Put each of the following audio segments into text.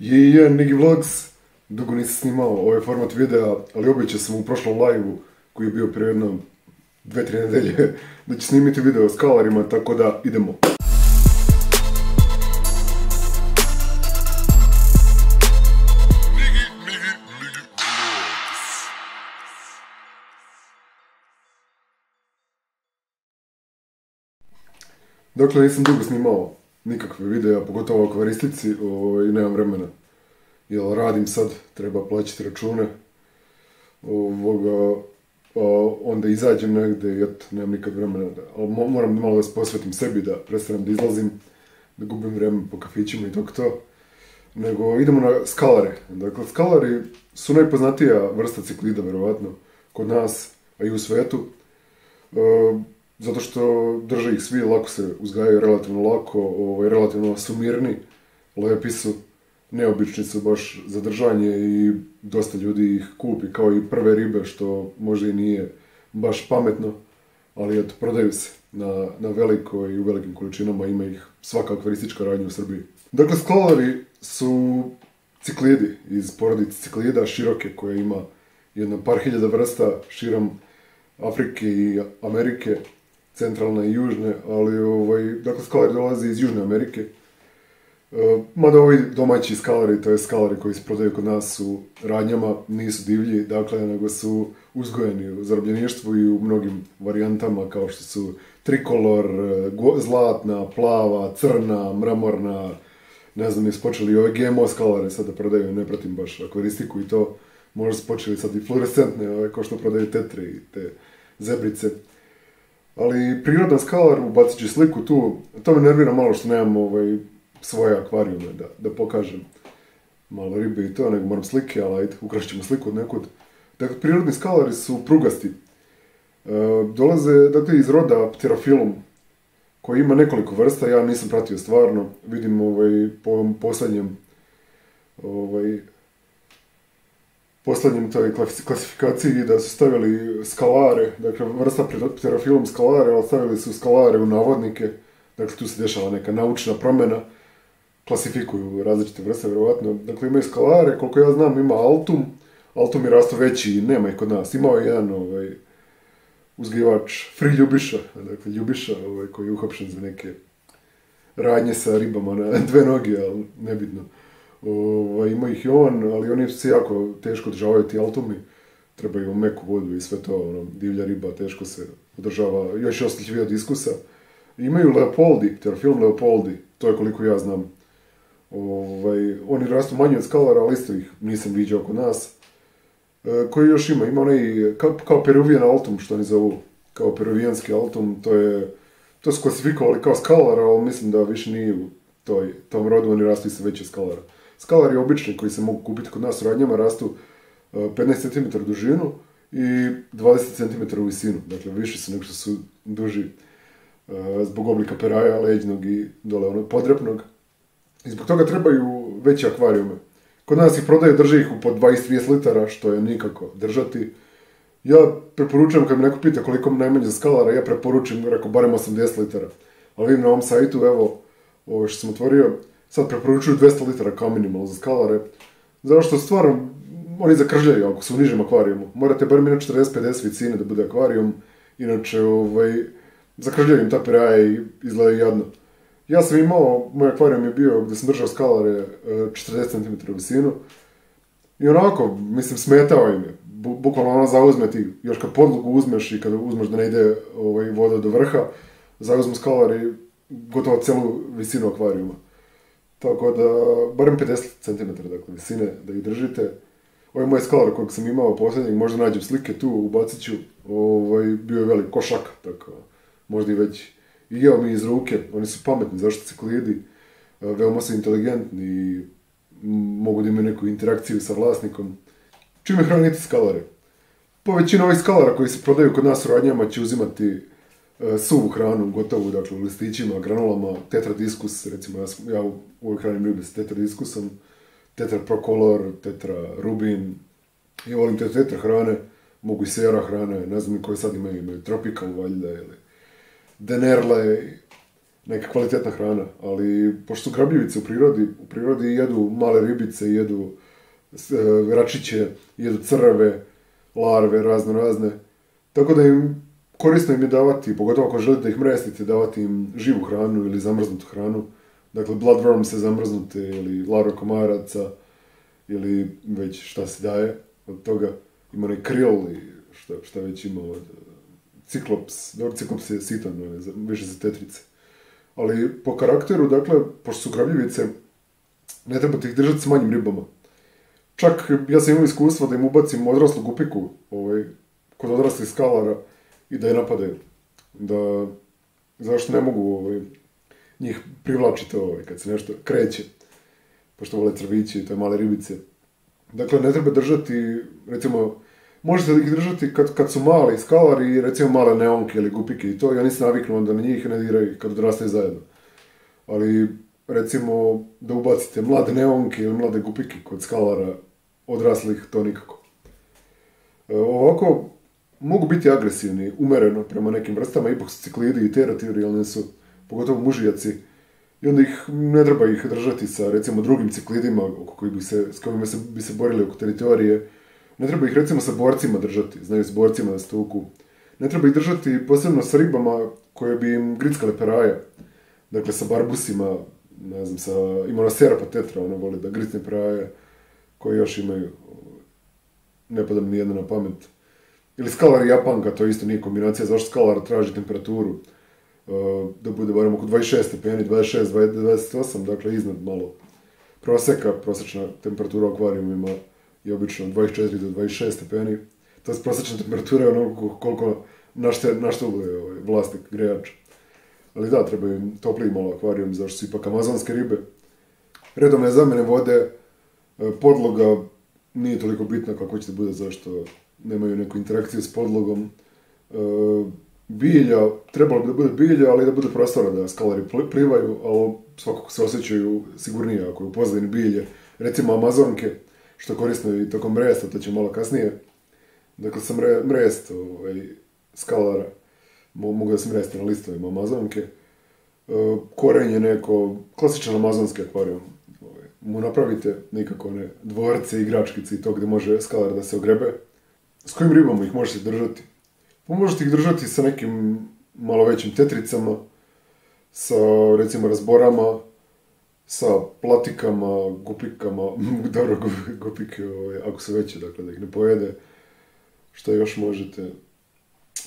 Je Nigi Vlogs, dugo nisam snimao ovaj format videa, ali obećao sam u prošlom live-u, koji je bio prije jedno 2-3 nedelje, da ću snimiti video s kalarima, tako da idemo. Dakle, nisam dugo snimao nikakve videa, pogotovo o akvaristici, i nemam vremena. Jel radim sad, treba plaćati račune, onda izađem negdje i eto, nemam nikad vremena, ali moram malo da se posvetim sebi, da prestanem da izlazim, da gubim vrijeme po kafićima i to. Nego idemo na skalare. Dakle, skalari su najpoznatija vrsta ciklida, verovatno, kod nas, a i u svetu. Zato što drže ih svi, lako se uzgajaju, relativno lako, relativno su mirni, lepi su, neobični su baš za držanje i dosta ljudi ih kupi kao i prve ribe, što možda i nije baš pametno, ali eto, prodaju se na veliko i u velikim količinama, ima ih svaka akvaristička radnja u Srbiji. Dakle, skalari su ciklidi iz porodice ciklida široke, koja ima jedno par hiljada vrsta širom Afrike i Amerike, centralne i južne, ali dakle, skalari dolaze iz Južne Amerike. Mada ovi domaći skalari, to je skalari koji se prodaju kod nas u radnjama, nisu divlji, dakle, nego su uzgojeni u zarobljeništvu i u mnogim varijantama, kao što su trikolor, zlatna, plava, crna, mramorna, ne znam, jesu počeli ove GMO skalare sad da prodaju, ne pratim baš akvaristiku i to, možda su počeli sad i fluorescentne, kao što prodaju tetre i te zebrice. Ali prirodan skalar, ubacit ću sliku tu, to me nervira malo što nemam svoje akvarijume da pokažem malo ribe i to, nego moram slike, ali ajde, ukrašit ćemo sliku od nekud. Dakle, prirodni skalari su prugasti. Dolaze, dakle, iz roda Pterophyllum, koji ima nekoliko vrsta, ja nisam pratio stvarno, vidim po ovom posljednjem toj klasifikaciji da su stavili skalare, dakle vrsta Pterophyllum skalare, ali stavili su skalare u navodnike, dakle tu se dešava neka naučna promjena, klasifikuju različite vrste, vjerovatno. Dakle, imaju skalare, koliko ja znam ima altum je rasto veći i nema ih kod nas. Imao je jedan uzgajivač Free Ljubiša, dakle Ljubiša koji je uhapšen za neke radnje sa ribama na dve noge, ali nebitno. Ima ih i on, ali oni se jako teško održavaju, ti altumi, trebaju meku vodu i sve to, divlja riba teško se održava, još je osjetljivija od diskusa. Imaju Leopoldi, Pterophyllum Leopoldi, to je koliko ja znam. Oni rastu manje od skalara, ali isto ih nisam viđao kod nas. Koji još ima onaj, kao Peruvian altum, što oni zovu, kao peruvijanski altum, to su klasifikovali kao skalar, ali mislim da više nije u tom rodu, oni rastu isto veće skalara. Skalari obični koji se mogu kupiti kod nas u radnjama rastu 15 cm u dužinu i 20 cm u visinu, dakle više su nego što su duži zbog oblika peraja, leđnog i dole onog podrepnog. I zbog toga trebaju veće akvarijume. Kod nas ih prodaju, drže ih u po 20-30 litara, što je nikako držati. Ja preporučujem, kad mi neko pita koliko najmanje za skalara, ja preporučujem, rekao, barem 80 litara. Ali vidim na ovom sajtu, evo, ovo što sam otvorio, sad preporučuju 200 litara kao minimalno za skalare. Zato što stvarno, oni zakržljaju ako su u nižem akvarijumu. Morate bar minut 40-50 visine da bude akvarijum, inače, zakržljaju im ta peraja i izgledaju jadno. Ja sam imao, moj akvarijum je bio gdje sam držao skalare 40 cm u visinu i onako, mislim, smetao im je. Bukvalno ona zauzme ti, još kad podlogu uzmeš i kad uzmeš da ne ide voda do vrha, zauzmu skalari gotovo celu visinu akvarijuma. Tako da, barem 50 cm, dakle, visine da ih držite. Ovaj moj skalar kojeg sam imao posljednjeg, možda nađem slike tu, ubacit ću, bio je velik košak, tako, možda i veći. I jeo mi iz ruke, oni su pametni, zašto ciklidi, veoma su inteligentni i mogu da imaju neku interakciju sa vlasnikom. Čime hraniti skalare? Po većinu ovih skalara koji se prodaju kod nas u radnjama će uzimati suvu hranu, gotovu, dakle, u listićima, granulama, tetradiskus, recimo, ja uvijek hranim ribe s tetradiskusom, tetra procolor, tetra rubin, i volim te tetra hrane, mogu i sera hrane, ne znam koje sad imaju tropical valjda, ili denerle, neka kvalitetna hrana, ali pošto su grabljivice u prirodi jedu male ribice, jedu račiće, jedu crve, larve razne, tako da korisno im je davati, pogotovo ako želite ih mrestiti, davati im živu hranu ili zamrznutu hranu, dakle bloodwormse zamrznute ili larve komaraca, ili već šta se daje od toga, ima onaj krill i šta već ima od ciklops, dobro ciklops je sitan, više za tetrice. Ali po karakteru, dakle, pošto su grabljivice, ne trebate ih držati s manjim ribama. Čak, ja sam imao iskustvo da im ubacim odraslu gupiku kod odraslih skalara i da je napadaju. Zašto ne mogu njih privlačiti kad se nešto kreće, pošto vole crvići i te male ribice. Dakle, ne treba držati, recimo, možete ih držati kad su mali skalari, recimo male neonke ili gupike i to, i oni se naviknu onda na njih i ne diraju kad odrastaju zajedno. Ali, recimo, da ubacite mlade neonke ili mlade gupike kod skalara odraslih, to nikako. Ovako, mogu biti agresivni, umereno prema nekim vrstama, ipak su ciklidi i teritorijalni su, pogotovo mužijaci, i onda ne treba ih držati sa, recimo, drugim ciklidima s kojima bi se borili oko teritorije. Ne treba ih, recimo, sa borcima držati, znaju s borcima da se tuku. Ne treba ih držati posebno sa ribama koje bi im grickale peraje. Dakle, sa barbusima, ne znam, ima ona serpa tetra, ona voli da gricne peraje, koje još imaju, ne pada mi nijedna na pamet. Ili skalar i japanka, to isto nije kombinacija, zašto skalar traži temperaturu da bude barem oko 26 stepeni, 26, 28, dakle iznad malo proseka, prosječna temperatura u akvarijumima je obično 24 do 26 stepeni, to je prosječna temperatura onoliko koliko naštuluje vlasnik, grejač. Ali da, treba im topliji malo akvarijum, zašto su ipak amazonske ribe. Redovne zamjene vode, podloga nije toliko bitna kako će da bude, zašto nemaju neku interakciju s podlogom. Bilja, trebalo bi da bude bilja, ali da bude prostora da skalari plivaju, ali svakako se osjećaju sigurnije ako je u pozadini bilje. Recimo amazonke, što korisno i tokom mresta, to će malo kasnije. Dakle, sam mrest skalara, mogu da se mreste na listovima amazonke. Korenje je neko klasičan amazonski akvarijum. Mu napravite nikako ne dvorce, igračkice i to gdje može skalar da se ogrebe. S kojim ribama ih možete držati? Pa možete ih držati sa nekim malo većim tetricama, sa recimo razborama, sa platikama, gupikama, dobro gupike ako su veće, dakle da ih ne pojede. Što još možete?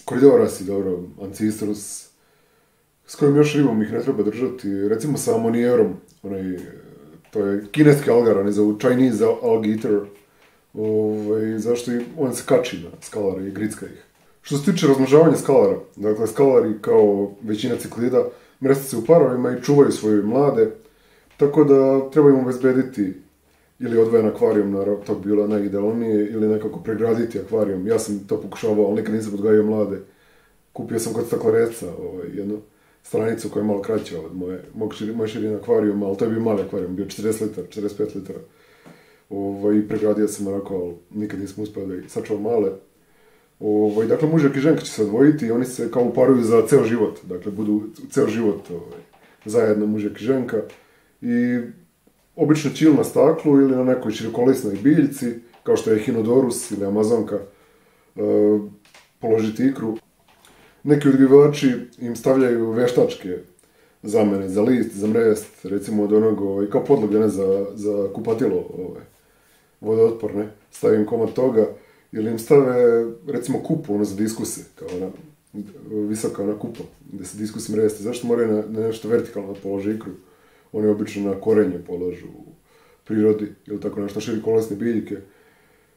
Koridorasi, dobro, ancistrus. S kojim još ribom ih ne treba držati? Recimo sa amonijerom, to je kineski algar, oni zovu Chinese alligator. Zašto on se kači na skalare i gricka ih. Što se tiče razmnožavanja skalara, dakle skalari kao većina ciklida mreste se u parovima i čuvaju svoje mlade, tako da treba im obezbediti ili odvojen akvarijum, naravno, to bi bilo najidealnije, ili nekako pregraditi akvarijum. Ja sam to pokušavao, ali nikad nisam odgajio mlade. Kupio sam kod staklereca jednu stranicu koja je malo kraća od moje širine akvarijuma, ali to je bio mali akvarijum, bio 40 litara, 45 litara. I pregradio sam onako, ali nikad nisam uspio da ih sačuvam male. Dakle, mužjak i ženka će se odvojiti i oni se kao uparuju za ceo život. Dakle, budu ceo život zajedno mužjak i ženka. I obično chill na staklu ili na nekoj širokolisnoj biljci, kao što je Echinodorus ili Amazonka, položiti ikru. Neki odgivači im stavljaju veštačke zamene za list, za mrest, recimo od onog, kao podloge, za kupatilo, vodootporne, stavim komad toga, ili im stave, recimo, kupu, za diskuse, kao visoka ona kupa, gdje se diskus mreste. Zašto moraju na nešto vertikalno položi ikru? Oni obično na korenje polažu u prirodi, ili tako nešto širi kolesne biljke.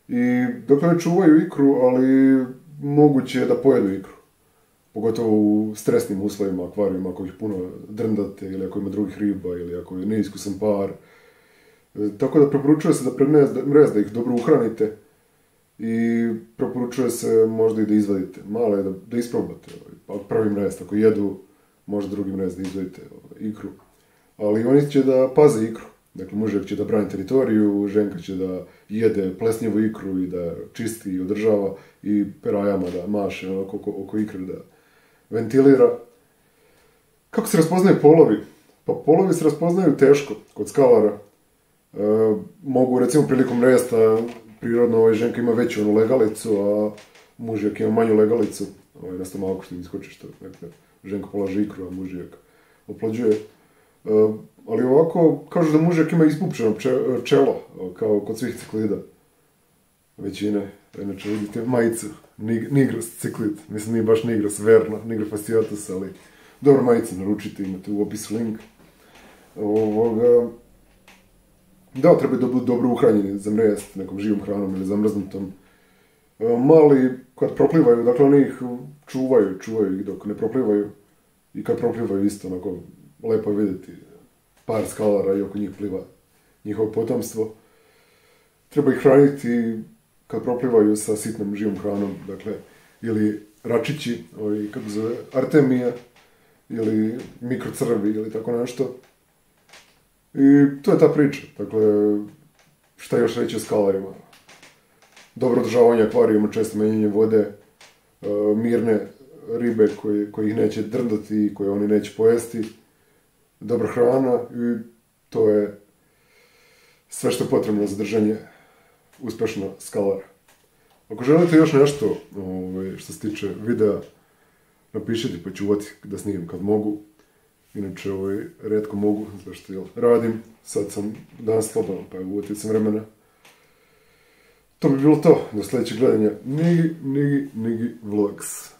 I dok ne čuvaju ikru, ali moguće je da pojedu ikru. Pogotovo u stresnim uslovima akvarijuma, ako ih puno drndate, ili ako ima drugih riba, ili ako je neiskusan par. Tako da preporučuje se da pred mrez da ih dobro uhranite i preporučuje se možda i da izvadite male, da isprobate. Prvi mrez, ako jedu, možda drugi mrez da izvadite ikru. Ali oni će da paze ikru. Dakle, mužjak će da brani teritoriju, ženka će da jede plesnjevu ikru i da čisti i održava i perajama da maše oko ikre da ventilira. Kako se raspoznaju polovi? Pa polovi se raspoznaju teško kod skalara. Mogu, recimo, prilikom resta, prirodno ženka ima veću onu legalicu, a mužjak ima manju legalicu. Na stomaku što iskoči što. Dakle, ženka polaže ikru, a mužjak oplođuje. Ali ovako, kažu da mužjak ima ispupčeno čelo, kao kod svih ciklida. Većine. Inače, vidite majicu, Nigros ciklid. Mislim, nije baš Nigros verna, Nigro fasciatus, ali dobra majica, naručite, imate u opisu link. Da, treba da budu dobro uhranjeni za mrest nekom živom hranom ili zamrznutom. Mali, kad proplivaju, dakle oni ih čuvaju ih dok ne proplivaju. I kad proplivaju isto, onako, lepo je vidjeti par skalara i oko njih pliva njihovo potomstvo. Treba ih hraniti kad proplivaju sa sitnom živom hranom, dakle, ili račići, kako zove, artemija, ili mikrocrvi, ili tako nešto. I to je ta priča, dakle, šta još reći o skalarima? Dobro održavanje akvarijuma, često menjanje vode, mirne ribe koji ih neće drndati i koje oni neće pojesti, dobra hrana i to je sve što je potrebno za držanje uspješno skalara. Ako želite još nešto što se tiče videa, napišite pa ću uvati da snimim kad mogu. Inače, rijetko mogu, zašto radim. Sad sam danas slobodan, pa uvatio sam vremena. To bi bilo to, do sljedećeg gledanja. Nigi Vlogs.